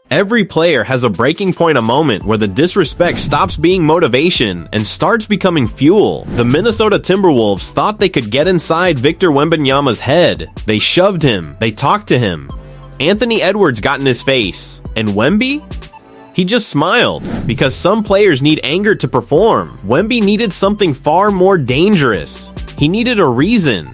Every player has a breaking point, a moment where the disrespect stops being motivation and starts becoming fuel. The Minnesota Timberwolves thought they could get inside Victor Wembanyama's head. They shoved him, they talked to him. Anthony Edwards got in his face. And Wemby? He just smiled, because some players need anger to perform. Wemby needed something far more dangerous. He needed a reason.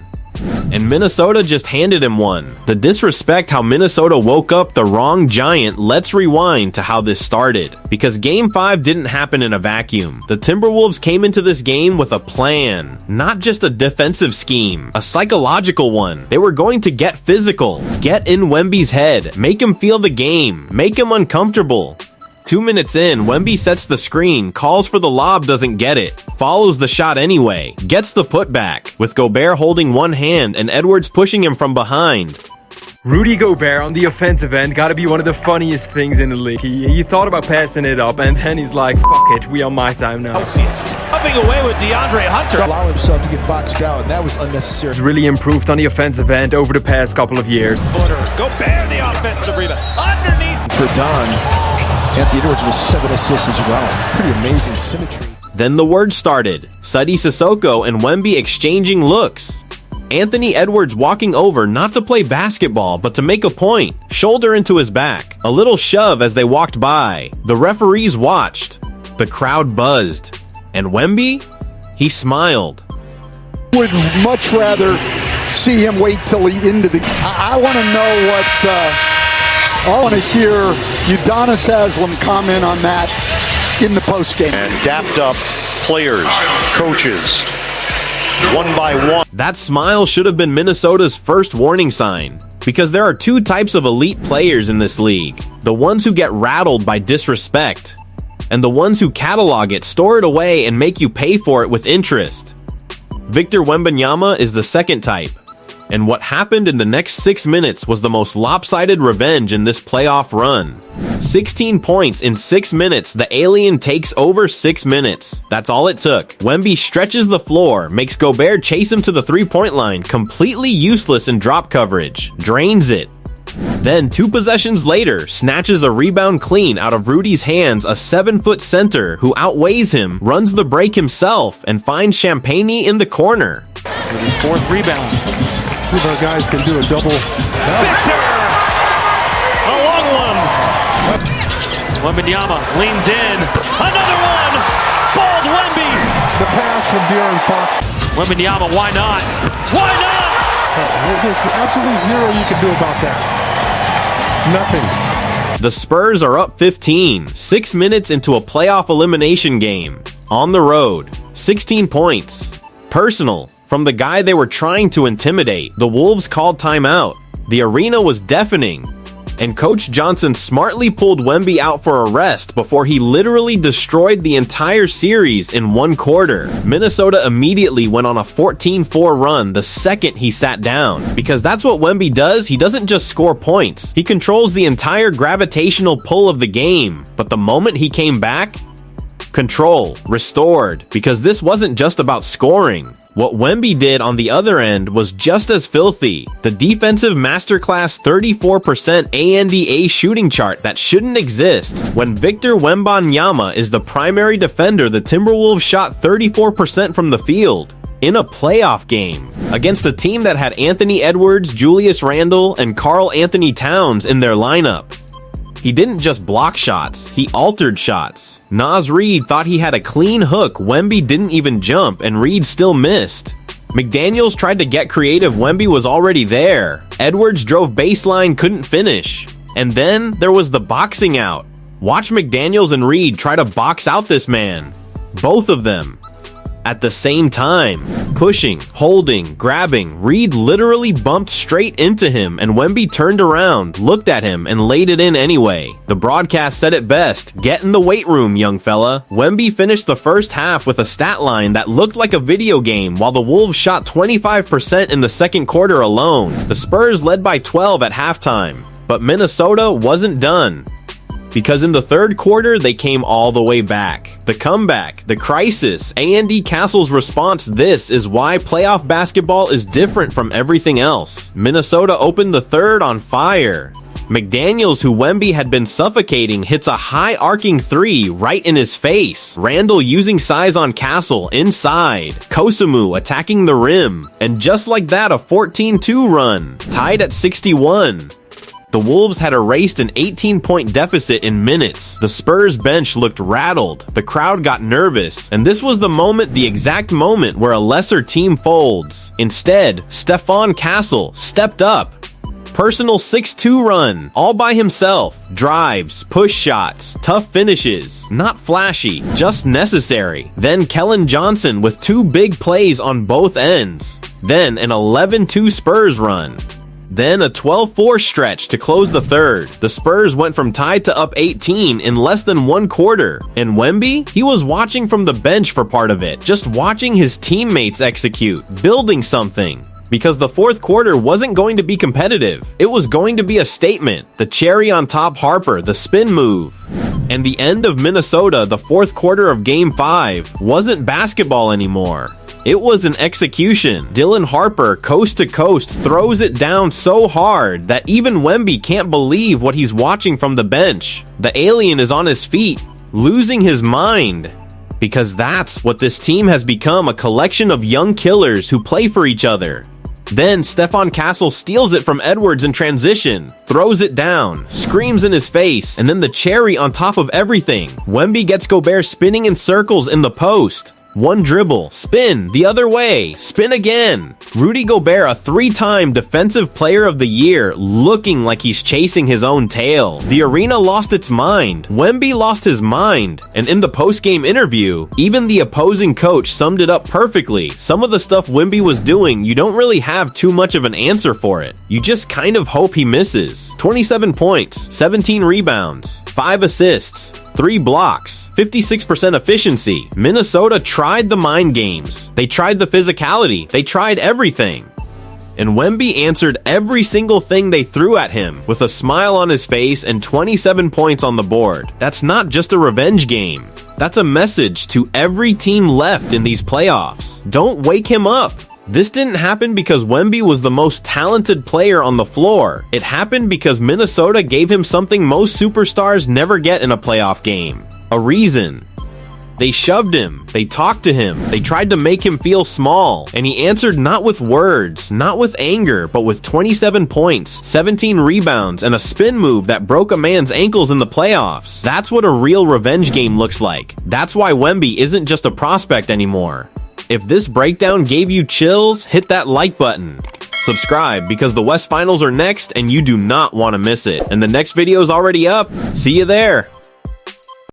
And Minnesota just handed him one. The disrespect how Minnesota woke up the wrong giant. Let's rewind to how this started. Because Game 5 didn't happen in a vacuum. The Timberwolves came into this game with a plan. Not just a defensive scheme, a psychological one. They were going to get physical. Get in Wemby's head. Make him feel the game. Make him uncomfortable. 2 minutes in, Wemby sets the screen, calls for the lob, doesn't get it, follows the shot anyway, gets the putback, with Gobert holding one hand and Edwards pushing him from behind. Rudy Gobert on the offensive end gotta be one of the funniest things in the league. He thought about passing it up, and then he's like, fuck it, we on my time now. Upping away with DeAndre Hunter. Allow himself to get boxed out, and that was unnecessary. He's really improved on the offensive end over the past couple of years. Footer, Gobert the offensive rebound, underneath. For Don, Anthony Edwards with 7 assists as well. Pretty amazing symmetry. Then the word started. Sadie Sissoko and Wemby exchanging looks. Anthony Edwards walking over not to play basketball, but to make a point. Shoulder into his back. A little shove as they walked by. The referees watched. The crowd buzzed. And Wemby? He smiled. Would much rather see him wait till he into the... I want to know what... I want to hear Udonis Haslem comment on that in the postgame. And dapped up players, coaches, one by one. That smile should have been Minnesota's first warning sign. Because there are two types of elite players in this league. The ones who get rattled by disrespect. And the ones who catalog it, store it away, and make you pay for it with interest. Victor Wembanyama is the second type. And what happened in the next 6 minutes was the most lopsided revenge in this playoff run. 16 points in 6 minutes, the alien takes over 6 minutes. That's all it took. Wemby stretches the floor, makes Gobert chase him to the three-point line, completely useless in drop coverage, drains it. Then 2 possessions later, snatches a rebound clean out of Rudy's hands, a 7-foot center who outweighs him, runs the break himself, and finds Champagnie in the corner. With his 4th rebound. See if our guys can do a double. Victor! A long one. Wembanyama leans in. Another one! Bald Wemby! The pass from De'Aaron Fox. Wembanyama, why not? Why not? There's absolutely zero you can do about that. Nothing. The Spurs are up 15, 6 minutes into a playoff elimination game. On the road, 16 points. Personal. From the guy they were trying to intimidate. The Wolves called timeout. The arena was deafening. And Coach Johnson smartly pulled Wemby out for a rest before he literally destroyed the entire series in 1 quarter. Minnesota immediately went on a 14-4 run the second he sat down. Because that's what Wemby does. He doesn't just score points. He controls the entire gravitational pull of the game. But the moment he came back, control, restored. Because this wasn't just about scoring. What Wemby did on the other end was just as filthy. The defensive masterclass 34% ANDA shooting chart that shouldn't exist. When Victor Wembanyama is the primary defender, the Timberwolves shot 34% from the field. In a playoff game. Against a team that had Anthony Edwards, Julius Randle, and Karl Anthony Towns in their lineup. He didn't just block shots, he altered shots. Naz Reid thought he had a clean hook, Wemby didn't even jump, and Reid still missed. McDaniels tried to get creative, Wemby was already there. Edwards drove baseline, couldn't finish. And then there was the boxing out. Watch McDaniels and Reid try to box out this man. Both of them. At the same time, pushing, holding, grabbing, Reid literally bumped straight into him and Wemby turned around, looked at him, and laid it in anyway. The broadcast said it best, get in the weight room, young fella. Wemby finished the first half with a stat line that looked like a video game while the Wolves shot 25% in the second quarter alone. The Spurs led by 12 at halftime, but Minnesota wasn't done. Because in the third quarter, they came all the way back. The comeback, the crisis, Andy Castle's response, this is why playoff basketball is different from everything else. Minnesota opened the third on fire. McDaniels, who Wemby had been suffocating, hits a high arcing three right in his face. Randall using size on Castle inside. Kosumu attacking the rim. And just like that, a 14-2 run. Tied at 61. The Wolves had erased an 18-point deficit in minutes. The Spurs bench looked rattled. The crowd got nervous. And this was the exact moment where a lesser team folds. Instead, Stephon Castle stepped up. Personal 6-2 run, all by himself. Drives, push shots, tough finishes. Not flashy, just necessary. Then Kellen Johnson with 2 big plays on both ends. Then an 11-2 Spurs run. Then a 12-4 stretch to close the third. The Spurs went from tied to up 18 in less than 1 quarter. And Wemby? He was watching from the bench for part of it, just watching his teammates execute, building something. Because the fourth quarter wasn't going to be competitive. It was going to be a statement. The cherry on top Harper, the spin move. And the end of Minnesota, the fourth quarter of Game 5, wasn't basketball anymore. It was an execution. Dylan Harper, coast to coast, throws it down so hard that even Wemby can't believe what he's watching from the bench. The alien is on his feet, losing his mind. Because that's what this team has become, a collection of young killers who play for each other. Then Stephon Castle steals it from Edwards in transition, throws it down, screams in his face, and then the cherry on top of everything. Wemby gets Gobert spinning in circles in the post. One dribble, spin, the other way, spin again. Rudy Gobert, a 3-time Defensive Player of the Year, looking like he's chasing his own tail. The arena lost its mind. Wemby lost his mind. And in the post-game interview, even the opposing coach summed it up perfectly. Some of the stuff Wemby was doing, you don't really have too much of an answer for it. You just kind of hope he misses. 27 points, 17 rebounds, 5 assists, 3 blocks, 56% efficiency. Minnesota tried the mind games. They tried the physicality. They tried everything. And Wemby answered every single thing they threw at him with a smile on his face and 27 points on the board. That's not just a revenge game. That's a message to every team left in these playoffs. Don't wake him up. This didn't happen because Wemby was the most talented player on the floor. It happened because Minnesota gave him something most superstars never get in a playoff game. A reason. They shoved him, they talked to him, they tried to make him feel small, and he answered not with words, not with anger, but with 27 points, 17 rebounds, and a spin move that broke a man's ankles in the playoffs. That's what a real revenge game looks like. That's why Wemby isn't just a prospect anymore. If this breakdown gave you chills, hit that like button. Subscribe because the West Finals are next and you do not want to miss it. And the next video is already up. See you there.